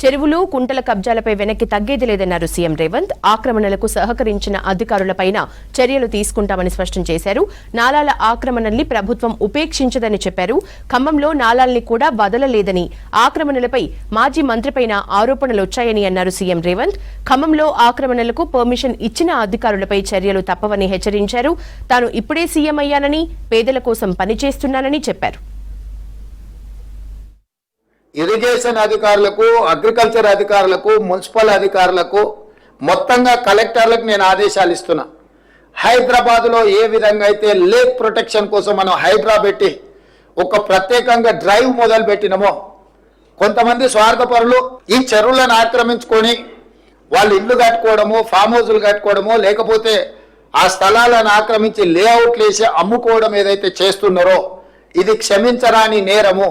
చెరువులు కుంటల కబ్జాలపై వెనక్కి తగ్గేది లేదన్నారు సీఎం రేవంత్. ఆక్రమణలకు సహకరించిన అధికారులపైన చర్యలు తీసుకుంటామని స్పష్టం చేశారు. నాలాల ఆక్రమణల్ని ప్రభుత్వం ఉపేక్షించదని చెప్పారు. ఖమ్మంలో నాలాల్ని కూడా వదలలేదని, ఆక్రమణలపై మాజీ మంత్రిపైన ఆరోపణలొచ్చాయని అన్నారు సీఎం రేవంత్. ఖమ్మంలో ఆక్రమణలకు పర్మిషన్ ఇచ్చిన అధికారులపై చర్యలు తప్పవని హెచ్చరించారు. తాను ఇప్పుడే సీఎం అయ్యానని, పేదల కోసం పనిచేస్తున్నానని చెప్పారు. ఇరిగేషన్ అధికారులకు, అగ్రికల్చర్ అధికారులకు, మున్సిపల్ అధికారులకు, మొత్తంగా కలెక్టర్లకు నేను ఆదేశాలు ఇస్తున్నా. హైదరాబాద్లో ఏ విధంగా అయితే లేక్ ప్రొటెక్షన్ కోసం మనం హైడ్రా పెట్టి ఒక ప్రత్యేకంగా డ్రైవ్ మొదలు పెట్టినామో, కొంతమంది స్వార్థపరులు ఈ చెరువులను ఆక్రమించుకొని వాళ్ళు ఇల్లు కట్టుకోవడము, ఫామ్ హౌజులు కట్టుకోవడము, లేకపోతే ఆ స్థలాలను ఆక్రమించి లేఅవుట్లు వేసి అమ్ముకోవడం ఏదైతే చేస్తున్నారో ఇది క్షమించరాని నేరము.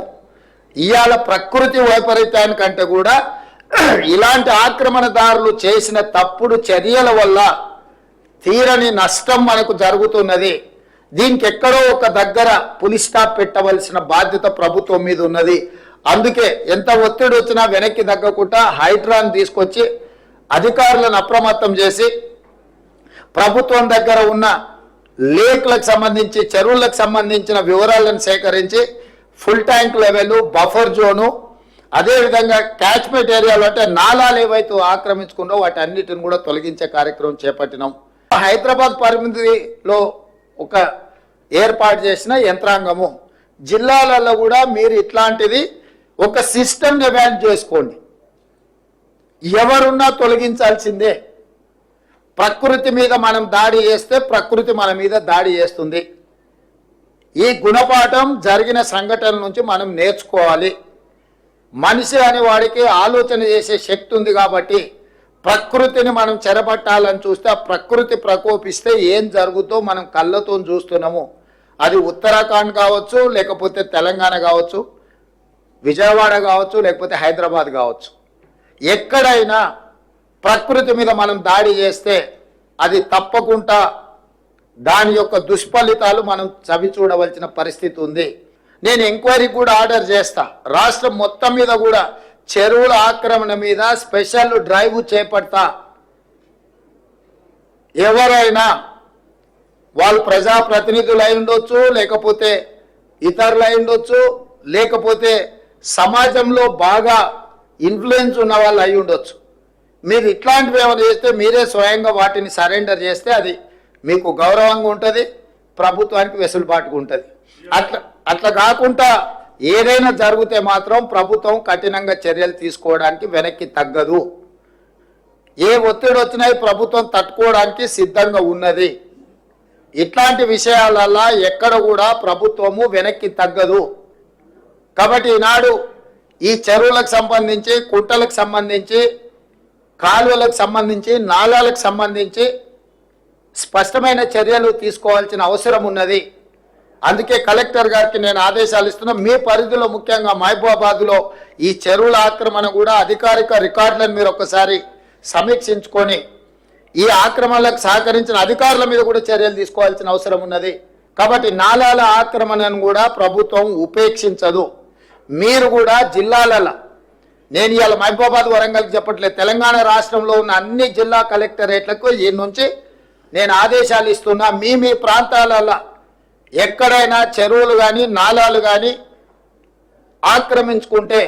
ఇవాళ ప్రకృతి వైపరీత్యానికంటే కూడా ఇలాంటి ఆక్రమణదారులు చేసిన తప్పుడు చర్యల వల్ల తీరని నష్టం మనకు జరుగుతున్నది. దీనికి ఎక్కడో ఒక దగ్గర పులి స్టాప్ పెట్టవలసిన బాధ్యత ప్రభుత్వం మీద ఉన్నది. అందుకే ఎంత ఒత్తిడి వచ్చినా వెనక్కి తగ్గకుండా హైడ్రాన్ తీసుకొచ్చి అధికారులను అప్రమత్తం చేసి ప్రభుత్వం దగ్గర ఉన్న లేక్లకు సంబంధించి, చెరువులకు సంబంధించిన వివరాలను సేకరించి full tank level, buffer zone, అదేవిధంగా క్యాచ్మెంట్ ఏరియాలో అంటే నాలాలు ఏవైతే ఆక్రమించుకున్నో వాటి అన్నిటిని కూడా తొలగించే కార్యక్రమం చేపట్టినాం. హైదరాబాద్ పరిమితిలో ఒక ఏర్పాటు చేసిన యంత్రాంగము, జిల్లాలలో కూడా మీరు ఇట్లాంటిది ఒక సిస్టమ్ డిమాండ్ చేసుకోండి. ఎవరున్నా తొలగించాల్సిందే. ప్రకృతి మీద మనం దాడి చేస్తే ప్రకృతి మన మీద దాడి చేస్తుంది. ఈ గుణపాఠం జరిగిన సంఘటనల నుంచి మనం నేర్చుకోవాలి. మనిషి అనే వాడికి ఆలోచన చేసే శక్తి ఉంది కాబట్టి ప్రకృతిని మనం చెరపట్టాలని చూస్తే ఆ ప్రకృతి ప్రకోపిస్తే ఏం జరుగుతుందో మనం కళ్ళతో చూస్తున్నాము. అది ఉత్తరాఖండ్ కావచ్చు, లేకపోతే తెలంగాణ కావచ్చు, విజయవాడ కావచ్చు, లేకపోతే హైదరాబాద్ కావచ్చు. ఎక్కడైనా ప్రకృతి మీద మనం దాడి చేస్తే అది తప్పకుండా దాని యొక్క దుష్ఫలితాలు మనం చవి చూడవలసిన పరిస్థితి ఉంది. నేను ఎంక్వైరీ కూడా ఆర్డర్ చేస్తా. రాష్ట్రం మొత్తం మీద కూడా చెరువుల ఆక్రమణ మీద స్పెషల్ డ్రైవ్ చేపడతా. ఎవరైనా వాళ్ళు ప్రజాప్రతినిధులు అయి ఉండొచ్చు, లేకపోతే ఇతరులు అయి ఉండొచ్చు, లేకపోతే సమాజంలో బాగా ఇన్ఫ్లుయెన్స్ ఉన్న వాళ్ళు అయి ఉండొచ్చు. మీరు ఇట్లాంటివి ఏమైనా చేస్తే మీరే స్వయంగా వాటిని సరెండర్ చేస్తే అది మీకు గౌరవంగా ఉంటుంది, ప్రభుత్వానికి వెసులుబాటుగా ఉంటుంది. అట్లా కాకుండా ఏదైనా జరిగితే మాత్రం ప్రభుత్వం కఠినంగా చర్యలు తీసుకోవడానికి వెనక్కి తగ్గదు. ఏ ఒత్తిడి వచ్చినాయి ప్రభుత్వం తట్టుకోవడానికి సిద్ధంగా ఉన్నది. ఇట్లాంటి విషయాలల్లో ఎక్కడ కూడా ప్రభుత్వము వెనక్కి తగ్గదు. కాబట్టి ఈనాడు ఈ చెరువులకు సంబంధించి, కుంటలకు సంబంధించి, కాలువలకు సంబంధించి, నాలాలకు సంబంధించి స్పష్టమైన చర్యలు తీసుకోవాల్సిన అవసరం ఉన్నది. అందుకే కలెక్టర్ గారికి నేను ఆదేశాలు ఇస్తున్నా. మీ పరిధిలో ముఖ్యంగా మహబూబాబాద్లో ఈ చెరువుల ఆక్రమణ కూడా అధికారిక రికార్డులను మీరు ఒకసారి సమీక్షించుకొని ఈ ఆక్రమణలకు సహకరించిన అధికారుల మీద కూడా చర్యలు తీసుకోవాల్సిన అవసరం ఉన్నది. కాబట్టి నాలాల ఆక్రమణను కూడా ప్రభుత్వం ఉపేక్షించదు. మీరు కూడా జిల్లాలలో, నేను ఇవాళ మహబూబాబాద్, వరంగల్కి చెప్పట్లేదు, తెలంగాణ రాష్ట్రంలో ఉన్న అన్ని జిల్లా కలెక్టరేట్లకు ఈ నుంచి నేను ఆదేశాలు ఇస్తున్నా. మీ ప్రాంతాలలో ఎక్కడైనా చెరువులు కానీ నాలాలు కానీ ఆక్రమించుకుంటే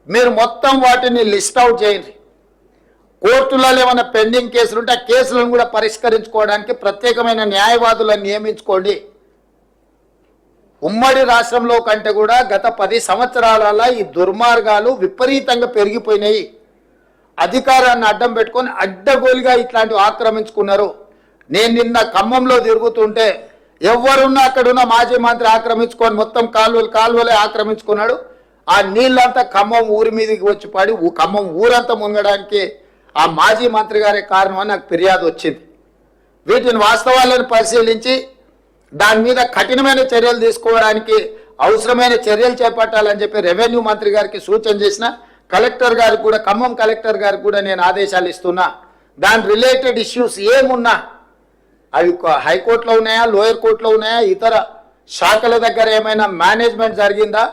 మీరు మొత్తం వాటిని లిస్ట్ అవుట్ చేయండి. కోర్టులలో ఏమైనా పెండింగ్ కేసులు ఉంటే ఆ కేసులను కూడా పరిష్కరించుకోవడానికి ప్రత్యేకమైన న్యాయవాదులను నియమించుకోండి. ఉమ్మడి రాష్ట్రంలో కంటే కూడా గత 10 సంవత్సరాలలో ఈ దుర్మార్గాలు విపరీతంగా పెరిగిపోయినాయి. అధికారాన్ని అడ్డం పెట్టుకొని అడ్డగోలుగా ఇట్లాంటివి ఆక్రమించుకున్నారు. నేను నిన్న ఖమ్మంలో తిరుగుతుంటే ఎవరున్నా అక్కడున్న మాజీ మంత్రి ఆక్రమించుకొని మొత్తం కాలువలే ఆక్రమించుకున్నాడు. ఆ నీళ్ళంతా ఖమ్మం ఊరి మీదకి వచ్చి పడి ఖమ్మం ఊరంతా మునగడానికి ఆ మాజీ మంత్రి గారే కారణం అని నాకు ఫిర్యాదు వచ్చింది. వీటిని వాస్తవాలను పరిశీలించి దాని మీద కఠినమైన చర్యలు తీసుకోవడానికి అవసరమైన చర్యలు చేపట్టాలని చెప్పి రెవెన్యూ మంత్రి గారికి సూచన చేసిన. కలెక్టర్ గారికి కూడా, ఖమ్మం కలెక్టర్ గారికి కూడా నేను ఆదేశాలు ఇస్తున్నా. దాని రిలేటెడ్ ఇష్యూస్ ఏమున్నా అవి హైకోర్టులో ఉన్నాయా, లోయర్ కోర్టులో ఉన్నాయా, ఇతర శాఖల దగ్గర ఏమైనా మేనేజ్మెంట్ జరిగిందా,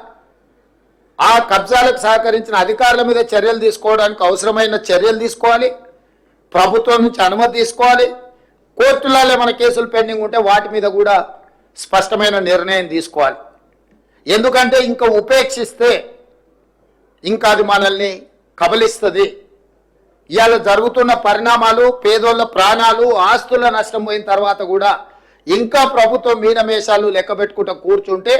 ఆ కబ్జాలకు సహకరించిన అధికారుల మీద చర్యలు తీసుకోవడానికి అవసరమైన చర్యలు తీసుకోవాలి, ప్రభుత్వం నుంచి అనుమతి తీసుకోవాలి, కోర్టులలో మన కేసులు పెండింగ్ ఉంటే వాటి మీద కూడా స్పష్టమైన నిర్ణయం తీసుకోవాలి. ఎందుకంటే ఇంకా ఉపేక్షిస్తే ఇంకా అది మనల్ని కబలిస్తుంది. ఇవాళ జరుగుతున్న పరిణామాలు, పేదోళ్ళ ప్రాణాలు, ఆస్తుల నష్టం పోయిన తర్వాత కూడా ఇంకా ప్రభుత్వం మీనమేషాలు లెక్క పెట్టుకుంటూ కూర్చుంటే